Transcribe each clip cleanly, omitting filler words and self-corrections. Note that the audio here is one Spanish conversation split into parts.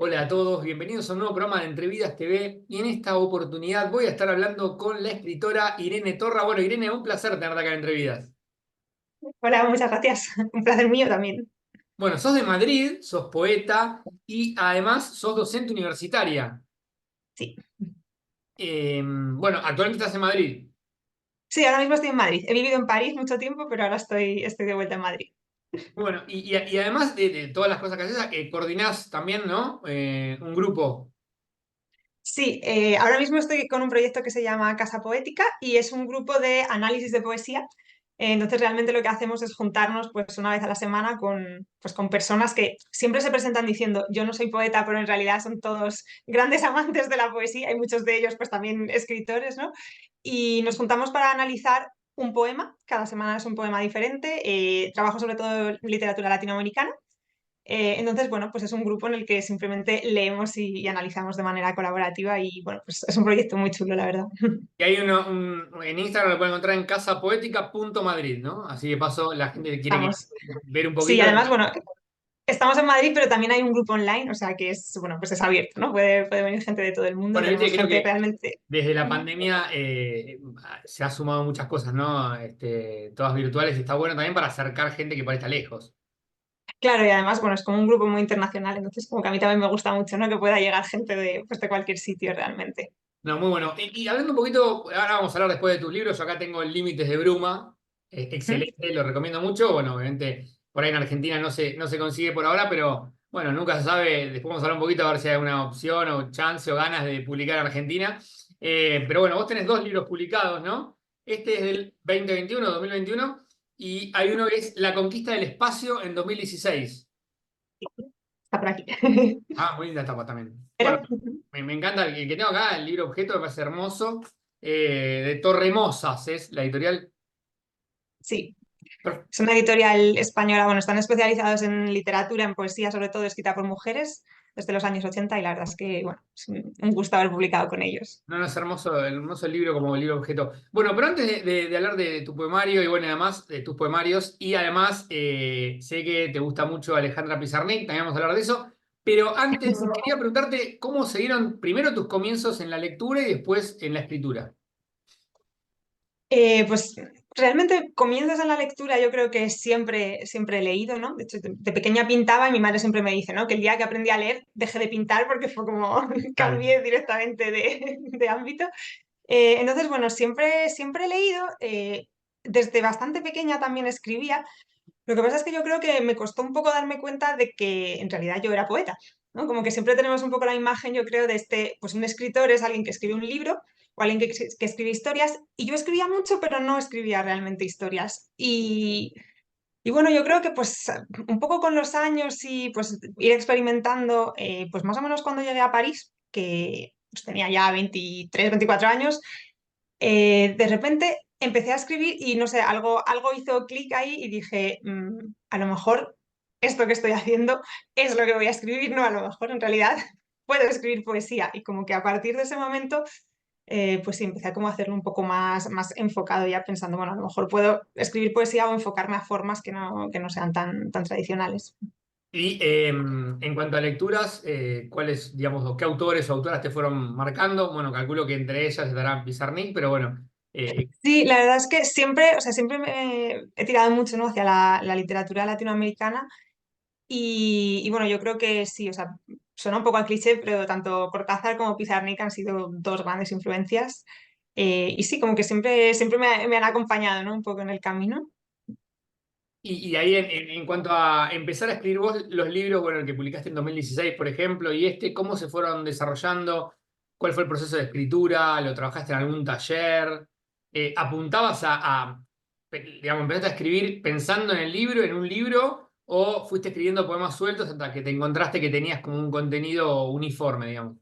Hola a todos, bienvenidos a un nuevo programa de Entrevidas TV y en esta oportunidad voy a estar hablando con la escritora Irene Torra. Bueno, Irene, un placer tenerte acá en Entrevidas. Hola, muchas gracias. Un placer mío también. Bueno, sos de Madrid, sos poeta y además sos docente universitaria. Sí. Bueno, actualmente estás en Madrid. Sí, ahora mismo estoy en Madrid. He vivido en París mucho tiempo, pero ahora estoy de vuelta en Madrid. Bueno, y además de todas las cosas que haces, coordinás también, ¿no? Un grupo. Sí, ahora mismo estoy con un proyecto que se llama Casa Poética y es un grupo de análisis de poesía. Entonces, realmente lo que hacemos es juntarnos pues una vez a la semana con personas que siempre se presentan diciendo yo no soy poeta, pero en realidad son todos grandes amantes de la poesía y muchos de ellos pues también escritores, ¿no? Y nos juntamos para analizar un poema. Cada semana es un poema diferente. Trabajo sobre todo en literatura latinoamericana. Entonces, bueno, pues es un grupo en el que simplemente leemos y analizamos de manera colaborativa y bueno, pues es un proyecto muy chulo, la verdad. Y hay en Instagram lo pueden encontrar en casapoética.madrid, ¿no? Así de paso, la gente que quiere Estamos. ver un Sí, poquito. además, bueno, estamos en Madrid, pero también hay un grupo online, o sea que es, bueno, pues es abierto, ¿no? Puede venir gente de todo el mundo. Bueno, viste, Tenemos creo gente que realmente. desde la pandemia se ha sumado muchas cosas, ¿no? Todas virtuales y está bueno también para acercar gente que por ahí está lejos. Claro, y además, bueno, es como un grupo muy internacional, entonces como que a mí también me gusta mucho, ¿no? Que pueda llegar gente de, pues, de cualquier sitio realmente. No, muy bueno. Y hablando un poquito, ahora vamos a hablar después de tus libros. Yo acá tengo el Límites de Bruma, ¿Mm? excelente, lo recomiendo mucho. Bueno, obviamente por ahí en Argentina no se consigue por ahora, pero bueno, nunca se sabe. Después vamos a hablar un poquito a ver si hay una opción o chance o ganas de publicar en Argentina. Pero bueno, vos tenés dos libros publicados, ¿no? Este es del 2021, 2021, y hay uno que es La conquista del espacio en 2016. Está por aquí. Ah, muy linda etapa también. Bueno, Pero me encanta el que tengo acá, el libro objeto, me parece hermoso. De Torremosas es la editorial. sí, Per- es una editorial española, bueno, están especializados en literatura, en poesía, sobre todo escrita por mujeres, desde los años 80 y la verdad es que, bueno, es un gusto haber publicado con ellos. No, no, es hermoso el libro como el libro objeto. Bueno, pero antes de hablar de tu poemario y bueno, además de tus poemarios, y además sé que te gusta mucho Alejandra Pizarnik, también vamos a hablar de eso. Pero antes quería preguntarte cómo se dieron primero tus comienzos en la lectura y después en la escritura. Pues realmente comienzos en la lectura yo creo que siempre he leído, ¿no? De hecho, de pequeña pintaba y mi madre siempre me dice, ¿no? Que el día que aprendí a leer dejé de pintar porque fue como Claro. cambié directamente de ámbito. Entonces, bueno, siempre he leído, desde bastante pequeña también escribía. Lo que pasa es que yo creo que me costó un poco darme cuenta de que en realidad yo era poeta, ¿no? Como que siempre tenemos un poco la imagen, yo creo, de pues un escritor es alguien que escribe un libro o alguien que escribe historias, y yo escribía mucho, pero no escribía realmente historias. Y bueno, yo creo que pues un poco con los años y pues ir experimentando, pues más o menos cuando llegué a París, que pues, tenía ya 23 24 años, de repente empecé a escribir y no sé, algo hizo clic ahí y dije, a lo mejor esto que estoy haciendo es lo que voy a escribir, no, a lo mejor en realidad puedo escribir poesía. Y como que a partir de ese momento, pues sí, empecé a como a hacerlo un poco más enfocado, ya pensando, bueno, a lo mejor puedo escribir poesía o enfocarme a formas que no sean tan tradicionales. Y en cuanto a lecturas, ¿cuáles, digamos, o qué autores o autoras te fueron marcando? Bueno, calculo que entre ellas estará Pizarnik, pero bueno, Sí, la verdad es que siempre, o sea, siempre me he tirado mucho, ¿no? Hacia la literatura latinoamericana. Y bueno, yo creo que sí, o sea, suena un poco a cliché, pero tanto Cortázar como Pizarnik han sido dos grandes influencias. Y sí, como que siempre me han acompañado, ¿no? Un poco en el camino. y ahí en cuanto a empezar a escribir vos los libros, bueno, el que publicaste en 2016, por ejemplo, y ¿cómo se fueron desarrollando? ¿Cuál fue el proceso de escritura? ¿Lo trabajaste en algún taller? ¿Apuntabas digamos, empezaste a escribir pensando en el libro, en un libro, o fuiste escribiendo poemas sueltos hasta que te encontraste que tenías como un contenido uniforme, digamos?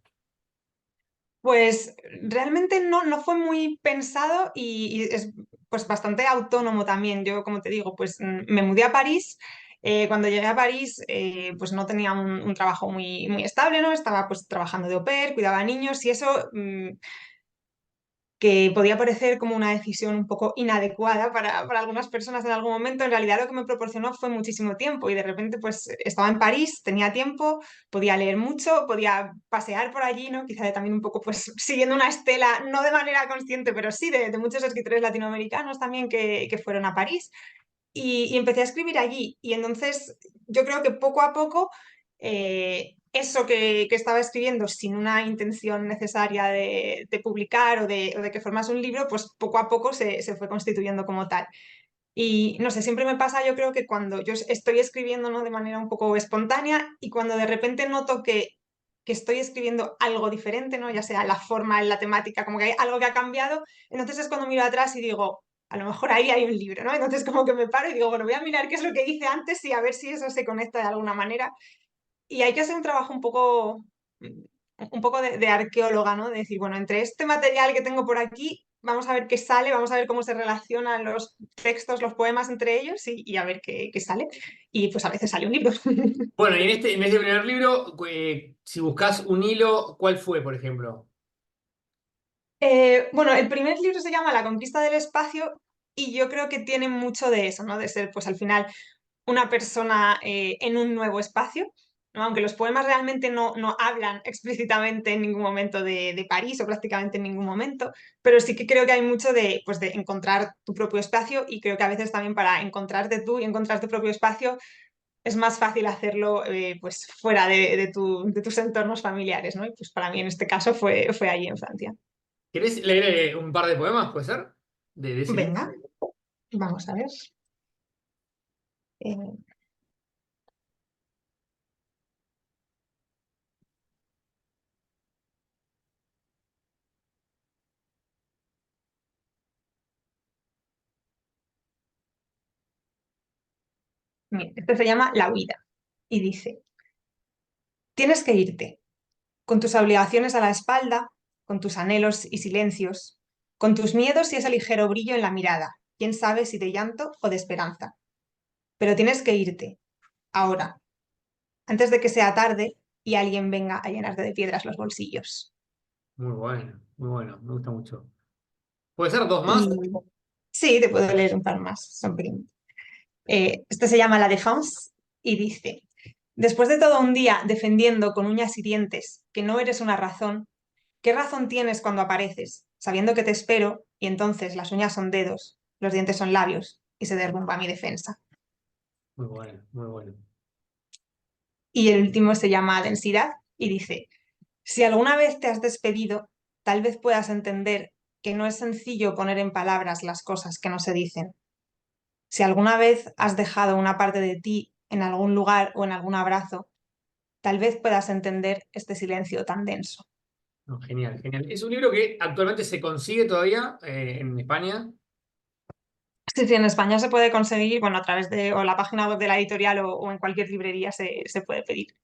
Pues realmente no fue muy pensado y es pues bastante autónomo también. Yo, como te digo, pues me mudé a París. Cuando llegué a París, pues no tenía un trabajo muy estable, ¿no? Estaba pues trabajando de au pair, cuidaba a niños y eso que podía parecer como una decisión un poco inadecuada para algunas personas en algún momento, en realidad lo que me proporcionó fue muchísimo tiempo y de repente pues estaba en París, tenía tiempo, podía leer mucho, podía pasear por allí, ¿no? Quizá también un poco pues siguiendo una estela, no de manera consciente, pero sí de muchos escritores latinoamericanos también que fueron a París y empecé a escribir allí. Y entonces yo creo que poco a poco eso que estaba escribiendo sin una intención necesaria de publicar o de que formase un libro, pues poco a poco se fue constituyendo como tal. Y no sé, siempre me pasa, yo creo que cuando yo estoy escribiendo, ¿no? De manera un poco espontánea y cuando de repente noto que estoy escribiendo algo diferente, ¿no? Ya sea la forma, la temática, como que hay algo que ha cambiado, entonces es cuando miro atrás y digo, a lo mejor ahí hay un libro, ¿no? Entonces como que me paro y digo, bueno, voy a mirar qué es lo que hice antes y a ver si eso se conecta de alguna manera. Y hay que hacer un trabajo un poco de arqueóloga, ¿no? De decir, bueno, entre este material que tengo por aquí, vamos a ver qué sale, vamos a ver cómo se relacionan los textos, los poemas entre ellos y a ver qué sale. Y pues a veces sale un libro. Bueno, y en este primer libro, si buscas un hilo, ¿cuál fue, por ejemplo? Bueno, el primer libro se llama La conquista del espacio y yo creo que tiene mucho de eso, ¿no? De ser, pues al final, una persona en un nuevo espacio, ¿no? Aunque los poemas realmente no hablan explícitamente en ningún momento de París o prácticamente en ningún momento, pero sí que creo que hay mucho de, pues, de encontrar tu propio espacio y creo que a veces también para encontrarte tú y encontrar tu propio espacio es más fácil hacerlo pues fuera de tus entornos familiares, ¿no? Y pues para mí en este caso fue allí en Francia. ¿Querés leer un par de poemas, puede ser? De ese libro. Venga, vamos a ver. Eh, mira, este se llama La huida y dice, tienes que irte con tus obligaciones a la espalda, con tus anhelos y silencios, con tus miedos y ese ligero brillo en la mirada, quién sabe si de llanto o de esperanza. Pero tienes que irte, ahora, antes de que sea tarde y alguien venga a llenarte de piedras los bolsillos. Muy bueno, me gusta mucho. ¿Puede ser dos más? Y sí, te puedo leer un par más, son pequeños. Este se llama La Défense y dice, después de todo un día defendiendo con uñas y dientes que no eres una razón, ¿qué razón tienes cuando apareces, sabiendo que te espero y entonces las uñas son dedos, los dientes son labios y se derrumba mi defensa? Muy bueno, muy bueno. Y el último se llama Densidad y dice, si alguna vez te has despedido, tal vez puedas entender que no es sencillo poner en palabras las cosas que no se dicen. Si alguna vez has dejado una parte de ti en algún lugar o en algún abrazo, tal vez puedas entender este silencio tan denso. No, genial, genial. Es un libro que actualmente se consigue todavía en España. Sí, sí, en España se puede conseguir, bueno, a través de o la página web de la editorial o en cualquier librería se puede pedir.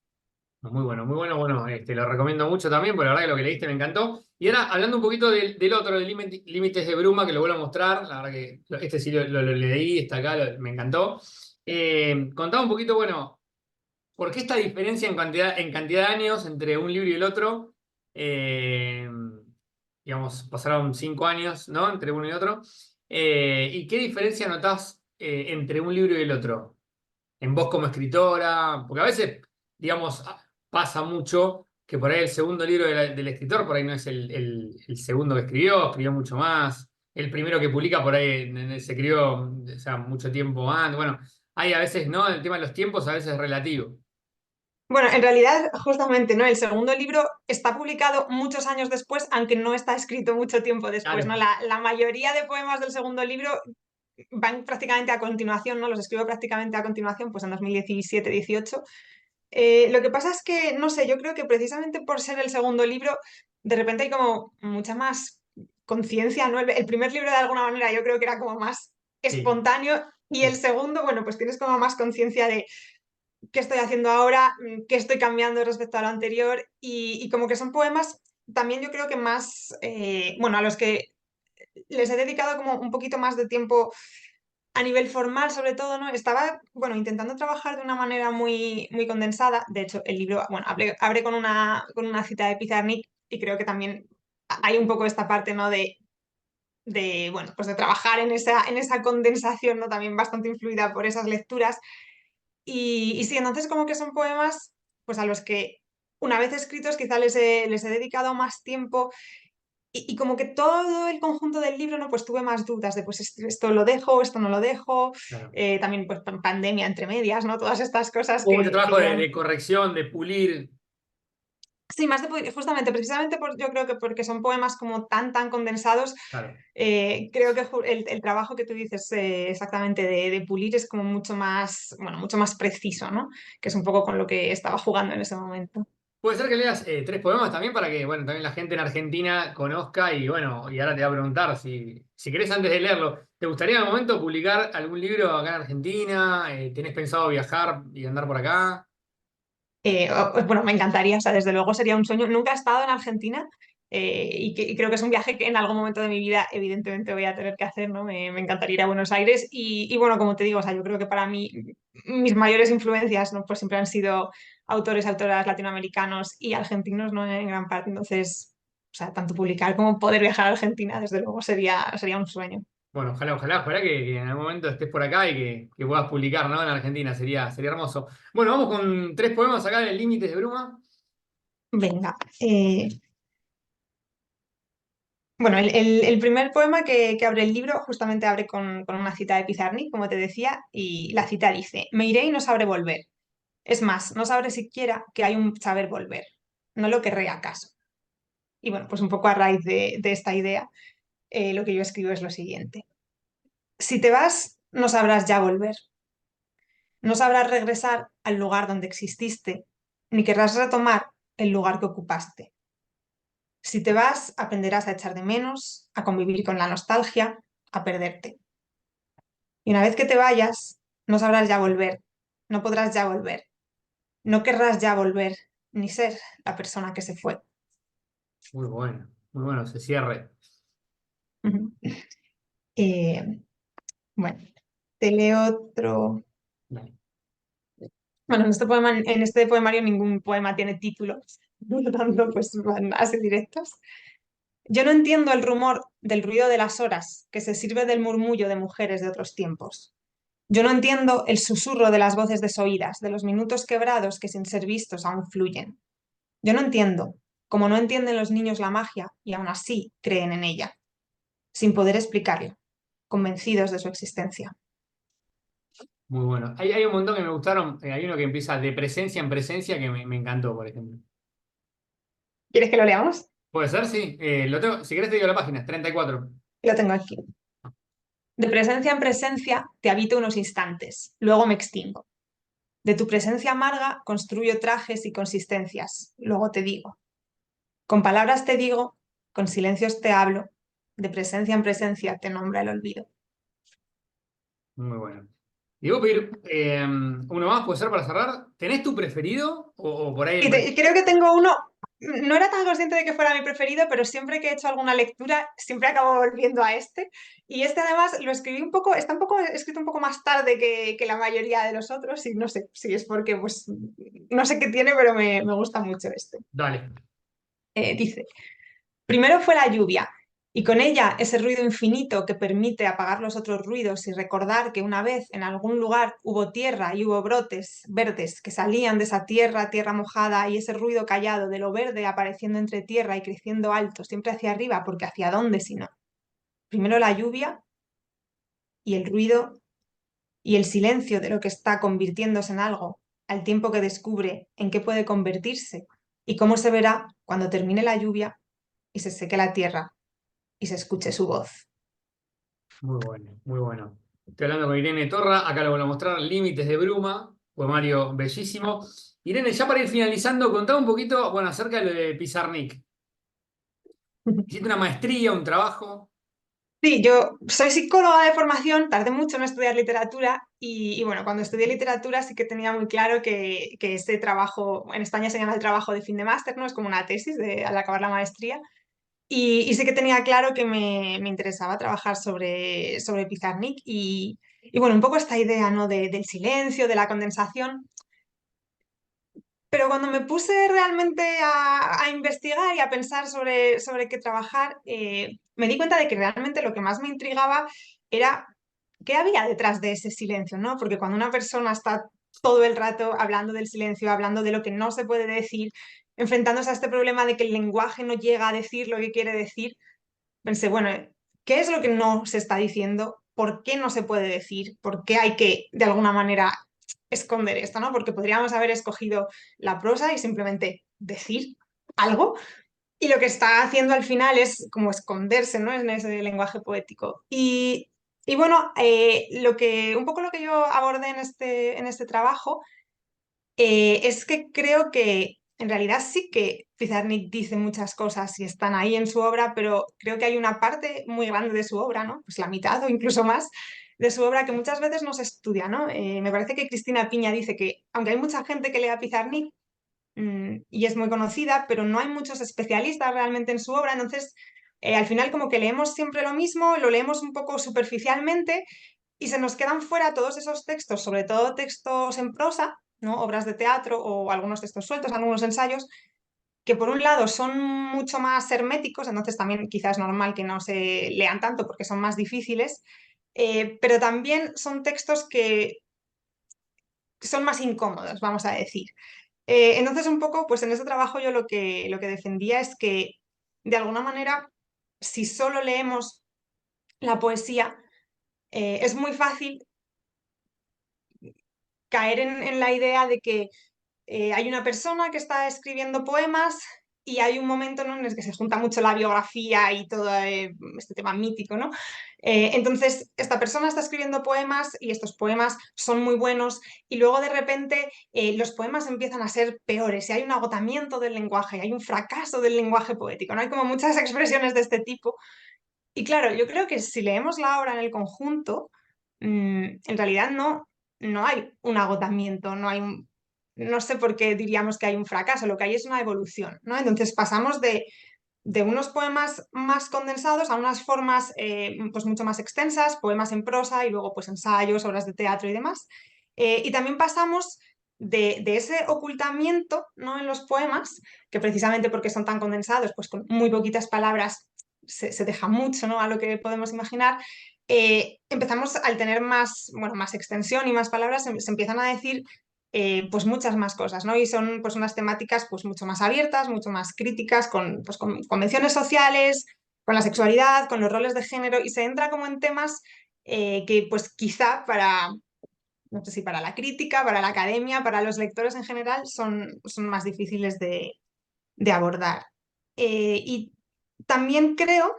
Muy bueno, muy bueno. Bueno, lo recomiendo mucho también, porque la verdad que lo que leíste me encantó. Y ahora, hablando un poquito del otro, de Límites de Bruma, que lo vuelvo a mostrar. La verdad que este sí lo leí, está acá, me encantó. Contaba un poquito, bueno, ¿por qué esta diferencia en cantidad de años entre un libro y el otro? Eh, digamos, pasaron 5 años, ¿no? Entre uno y otro. ¿Y qué diferencia notás entre un libro y el otro? En vos como escritora, porque a veces, digamos, pasa mucho que por ahí el segundo libro del escritor, por ahí no es el segundo que escribió mucho más. El primero que publica por ahí se escribió, o sea, mucho tiempo antes. Bueno, hay a veces, ¿no? El tema de los tiempos a veces es relativo. Bueno, en realidad, justamente, ¿no? El segundo libro está publicado muchos años después, aunque no está escrito mucho tiempo después, ¿no? Claro, La mayoría de poemas del segundo libro van prácticamente a continuación, ¿no? Los escribo prácticamente a continuación, pues en 2017-18. Lo que pasa es que, no sé, yo creo que precisamente por ser el segundo libro, de repente hay como mucha más conciencia, ¿no? El primer libro de alguna manera yo creo que era como más sí, espontáneo y el sí. segundo, bueno, pues tienes como más conciencia de qué estoy haciendo ahora, qué estoy cambiando respecto a lo anterior y como que son poemas también yo creo que más, bueno, a los que les he dedicado como un poquito más de tiempo a nivel formal, sobre todo, ¿no? Estaba, bueno, intentando trabajar de una manera muy condensada. De hecho, el libro, bueno, abre con una cita de Pizarnik y creo que también hay un poco esta parte, ¿no? De bueno, pues de trabajar en esa condensación, ¿no? También bastante influida por esas lecturas. Y sí, entonces como que son poemas pues a los que una vez escritos quizá les he dedicado más tiempo y como que todo el conjunto del libro, ¿no? Pues tuve más dudas de pues esto lo dejo, esto no lo dejo, Claro. también pues pandemia entre medias, ¿no? Todas estas cosas Hubo mucho que trabajo hicieron. de corrección, de pulir. Sí, más de justamente, precisamente yo creo que porque son poemas como tan condensados, Claro. creo que el trabajo que tú dices exactamente de pulir es como mucho más, bueno, mucho más preciso, ¿no? Que es un poco con lo que estaba jugando en ese momento. Puede ser que leas tres poemas también para que, bueno, también la gente en Argentina conozca y, bueno, y ahora te voy a preguntar si querés antes de leerlo, ¿te gustaría en algún momento publicar algún libro acá en Argentina? ¿Tenés pensado viajar y andar por acá? Bueno, me encantaría, o sea, desde luego sería un sueño. Nunca he estado en Argentina y creo que es un viaje que en algún momento de mi vida evidentemente voy a tener que hacer, ¿no? Me encantaría ir a Buenos Aires y bueno, como te digo, o sea, yo creo que para mí mis mayores influencias, ¿no? Pues siempre han sido autores, autoras latinoamericanos y argentinos, ¿no? En gran parte, entonces, o sea, tanto publicar como poder viajar a Argentina, desde luego sería un sueño. Bueno, ojalá que en algún momento estés por acá y que puedas publicar, ¿no? En Argentina, sería hermoso. Bueno, vamos con tres poemas acá de Límites de Bruma. Venga, bueno, el primer poema que abre el libro justamente abre con una cita de Pizarnik, como te decía, y la cita dice, me iré y no sabré volver. Es más, no sabré siquiera que hay un saber volver. No lo querré acaso. Y bueno, pues un poco a raíz de esta idea, lo que yo escribo es lo siguiente. Si te vas, no sabrás ya volver. No sabrás regresar al lugar donde exististe, ni querrás retomar el lugar que ocupaste. Si te vas, aprenderás a echar de menos, a convivir con la nostalgia, a perderte. Y una vez que te vayas, no sabrás ya volver, no podrás ya volver, no querrás ya volver, ni ser la persona que se fue. Muy bueno, se cierre. Ujú. Eh, bueno, te leo otro. Dale. Bueno, en este poemario ningún poema tiene título, por lo tanto, pues van así directos. Yo no entiendo el rumor del ruido de las horas que se sirve del murmullo de mujeres de otros tiempos. Yo no entiendo el susurro de las voces desoídas, de los minutos quebrados que sin ser vistos aún fluyen. Yo no entiendo, como no entienden los niños la magia y aún así creen en ella, sin poder explicarlo, convencidos de su existencia. Muy bueno. Hay un montón que me gustaron. Hay uno que empieza de presencia en presencia que me encantó, por ejemplo. ¿Quieres que lo leamos? ¿Puede ser? Sí. Lo tengo, si querés te digo la página, es 34. Lo tengo aquí. De presencia en presencia te habito unos instantes, luego me extingo. De tu presencia amarga construyo trajes y consistencias, luego te digo. Con palabras te digo, con silencios te hablo, de presencia en presencia te nombra el olvido. Muy bueno. Y voy a pedir uno más, puede ser para cerrar. ¿Tenés tu preferido? O por ahí Creo que tengo uno, no era tan consciente de que fuera mi preferido, pero siempre que he hecho alguna lectura, siempre acabo volviendo a este. Y este además lo escribí un poco, está un poco escrito un poco más tarde que la mayoría de los otros, y no sé si es porque, pues, no sé qué tiene, pero me gusta mucho este. dale. Dice. Primero fue la lluvia, y con ella ese ruido infinito que permite apagar los otros ruidos y recordar que una vez en algún lugar hubo tierra y hubo brotes verdes que salían de esa tierra, tierra mojada, y ese ruido callado de lo verde apareciendo entre tierra y creciendo alto, siempre hacia arriba, porque hacia dónde si no. Primero la lluvia y el ruido y el silencio de lo que está convirtiéndose en algo, al tiempo que descubre en qué puede convertirse y cómo se verá cuando termine la lluvia y se seque la tierra y se escuche su voz. Muy bueno, muy bueno. Estoy hablando con Irene Torra, acá lo voy a mostrar, Límites de Bruma, poemario bellísimo. Irene, ya para ir finalizando, contame un poquito, bueno, acerca de lo de Pizarnik. Hiciste una maestría, un trabajo. Sí, yo soy psicóloga de formación, tardé mucho en estudiar literatura y bueno, cuando estudié literatura sí que tenía muy claro que ese trabajo, en España se llama el trabajo de fin de máster, ¿no? Es como una tesis al acabar la maestría y sí que tenía claro que me interesaba trabajar sobre Pizarnik y bueno, un poco esta idea, ¿no? Del silencio, de la condensación. Pero cuando me puse realmente a investigar y a pensar sobre qué trabajar, me di cuenta de que realmente lo que más me intrigaba era qué había detrás de ese silencio, ¿no? Porque cuando una persona está todo el rato hablando del silencio, hablando de lo que no se puede decir, enfrentándose a este problema de que el lenguaje no llega a decir lo que quiere decir, pensé, bueno, ¿qué es lo que no se está diciendo? ¿Por qué no se puede decir? ¿Por qué hay que, de alguna manera, esconder esto, ¿no? Porque podríamos haber escogido la prosa y simplemente decir algo, y lo que está haciendo al final es como esconderse, ¿no? En ese lenguaje poético. Y bueno, un poco lo que yo abordé en este trabajo es que creo que en realidad sí que Pizarnik dice muchas cosas y están ahí en su obra, pero creo que hay una parte muy grande de su obra, ¿no? Pues la mitad o incluso más de su obra que muchas veces no se estudia, ¿no? Me parece que Cristina Piña dice que aunque hay mucha gente que lea Pizarnik, y es muy conocida, pero no hay muchos especialistas realmente en su obra, entonces al final como que leemos siempre lo mismo, lo leemos un poco superficialmente y se nos quedan fuera todos esos textos, sobre todo textos en prosa, ¿no? Obras de teatro o algunos textos sueltos, algunos ensayos, que por un lado son mucho más herméticos, entonces también quizás es normal que no se lean tanto porque son más difíciles, pero también son textos que son más incómodos, vamos a decir. Entonces, un poco, pues en ese trabajo yo lo que defendía es que, de alguna manera, si solo leemos la poesía, es muy fácil caer en la idea de que hay una persona que está escribiendo poemas y hay un momento, ¿no? En el que se junta mucho la biografía y todo este tema mítico, ¿no? Entonces, esta persona está escribiendo poemas y estos poemas son muy buenos y luego de repente los poemas empiezan a ser peores y hay un agotamiento del lenguaje, hay un fracaso del lenguaje poético, ¿no? Hay como muchas expresiones de este tipo. Y claro, yo creo que si leemos la obra en el conjunto, en realidad no hay un agotamiento, no sé por qué diríamos que hay un fracaso, lo que hay es una evolución, ¿no? Entonces pasamos de unos poemas más condensados a unas formas pues mucho más extensas, poemas en prosa y luego pues ensayos, obras de teatro y demás. Y también pasamos de ese ocultamiento, ¿no? En los poemas, que precisamente porque son tan condensados, pues con muy poquitas palabras se deja mucho, ¿no? A lo que podemos imaginar. Empezamos al tener más, bueno, más extensión y más palabras, se empiezan a decir pues muchas más cosas, ¿no? Y son pues unas temáticas pues mucho más abiertas, mucho más críticas, pues, con convenciones sociales, con la sexualidad, con los roles de género, y se entra como en temas que pues quizá para, no sé si para la crítica, para la academia, para los lectores en general, son más difíciles de abordar. Y también creo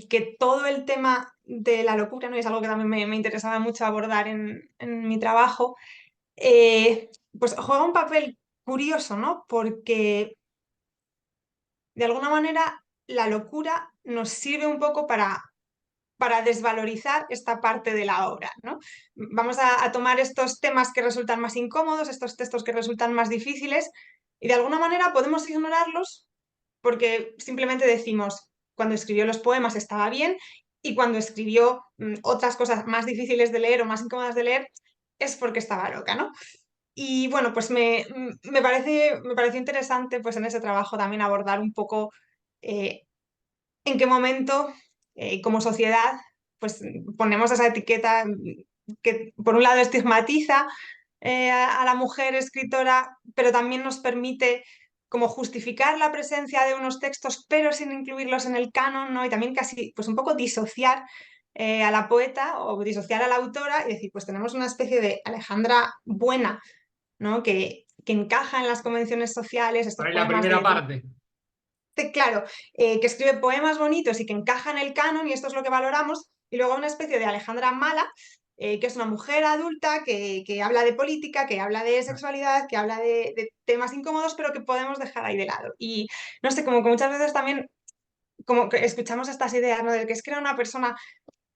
que todo el tema de la locura, ¿no? Y es algo que también me interesaba mucho abordar en mi trabajo, pues juega un papel curioso, ¿no? Porque de alguna manera la locura nos sirve un poco para desvalorizar esta parte de la obra, ¿no? Vamos a tomar estos temas que resultan más incómodos, estos textos que resultan más difíciles, y de alguna manera podemos ignorarlos porque simplemente decimos, cuando escribió los poemas estaba bien y cuando escribió otras cosas más difíciles de leer o más incómodas de leer es porque estaba loca, ¿no? Y bueno, pues me pareció interesante pues en ese trabajo también abordar un poco eh, en qué momento como sociedad pues ponemos esa etiqueta que por un lado estigmatiza a la mujer escritora, pero también nos permite como justificar la presencia de unos textos, pero sin incluirlos en el canon, ¿no? Y también casi, pues un poco disociar a la poeta o disociar a la autora y decir, pues tenemos una especie de Alejandra buena, ¿no? Que encaja en las convenciones sociales, Por estos ahí la poemas primera parte. claro, que escribe poemas bonitos y que encajan en el canon y esto es lo que valoramos, y luego una especie de Alejandra mala, que es una mujer adulta que habla de política, que habla de sexualidad, que habla de temas incómodos, pero que podemos dejar ahí de lado. Y no sé, como que muchas veces también como que escuchamos estas ideas, ¿no? De que es que era una persona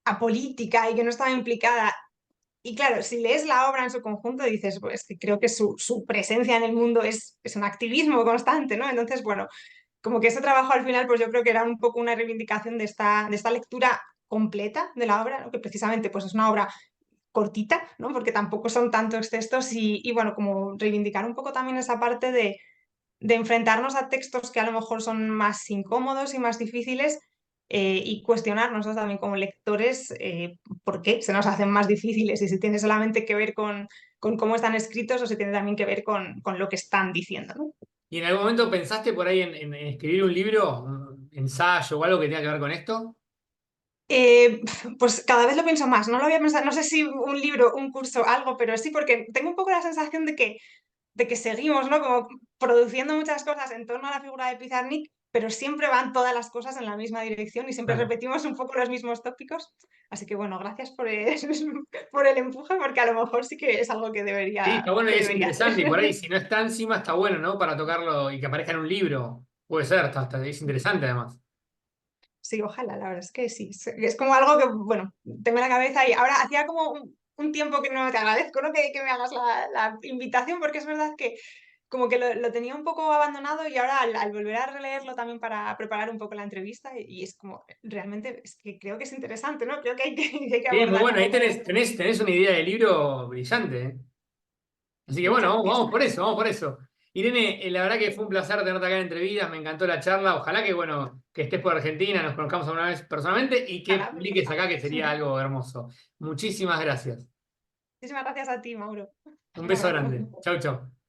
apolítica y que no estaba implicada. Y claro, si lees la obra en su conjunto dices, pues que creo que su presencia en el mundo es un activismo constante, ¿no? Entonces, bueno, como que ese trabajo al final, pues yo creo que era un poco una reivindicación de esta lectura completa de la obra, ¿no? Que precisamente pues es una obra cortita, ¿no? Porque tampoco son tantos textos y bueno, como reivindicar un poco también esa parte de enfrentarnos a textos que a lo mejor son más incómodos y más difíciles y cuestionarnos, ¿no?, también como lectores por qué se nos hacen más difíciles y si tiene solamente que ver con cómo están escritos o si tiene también que ver con lo que están diciendo, ¿no? ¿Y en algún momento pensaste por ahí en escribir un libro, un ensayo o algo que tenga que ver con esto? Eh, pues cada vez lo pienso más, no lo había pensado, no sé si un libro, un curso, algo, pero sí porque tengo un poco la sensación de que seguimos, ¿no? Como produciendo muchas cosas en torno a la figura de Pizarnik, pero siempre van todas las cosas en la misma dirección y siempre Claro. repetimos un poco los mismos tópicos. Así que bueno, gracias por el, por el empuje, porque a lo mejor sí que es algo Sí, está bueno y que es debería hacer. interesante. Y por ahí, si no está encima, está bueno, ¿no? Para tocarlo y que aparezca en un libro. Puede ser, es interesante además. Sí, ojalá, la verdad es que sí. Es como algo que, bueno, tengo en la cabeza y ahora hacía como un tiempo que no te agradezco, ¿no? Que me hagas la invitación, porque es verdad que como que lo tenía un poco abandonado y ahora al volver a releerlo también para preparar un poco la entrevista y es como, realmente es que creo que es interesante, ¿no? Creo que hay que, hay que Sí, muy bueno. abordarlo Ahí con tenés una idea de libro brillante, ¿eh? Así que bueno, muchas vamos, gracias. vamos por eso, vamos por eso. Irene, la verdad que fue un placer tenerte acá en Entrevistas, me encantó la charla. Ojalá que, bueno, que estés por Argentina, nos conozcamos alguna vez personalmente y que Ojalá, publiques acá, que perfectamente. sería algo hermoso. Muchísimas gracias. Muchísimas gracias a ti, Mauro. Un Un beso abrazo. grande. Chau, chau.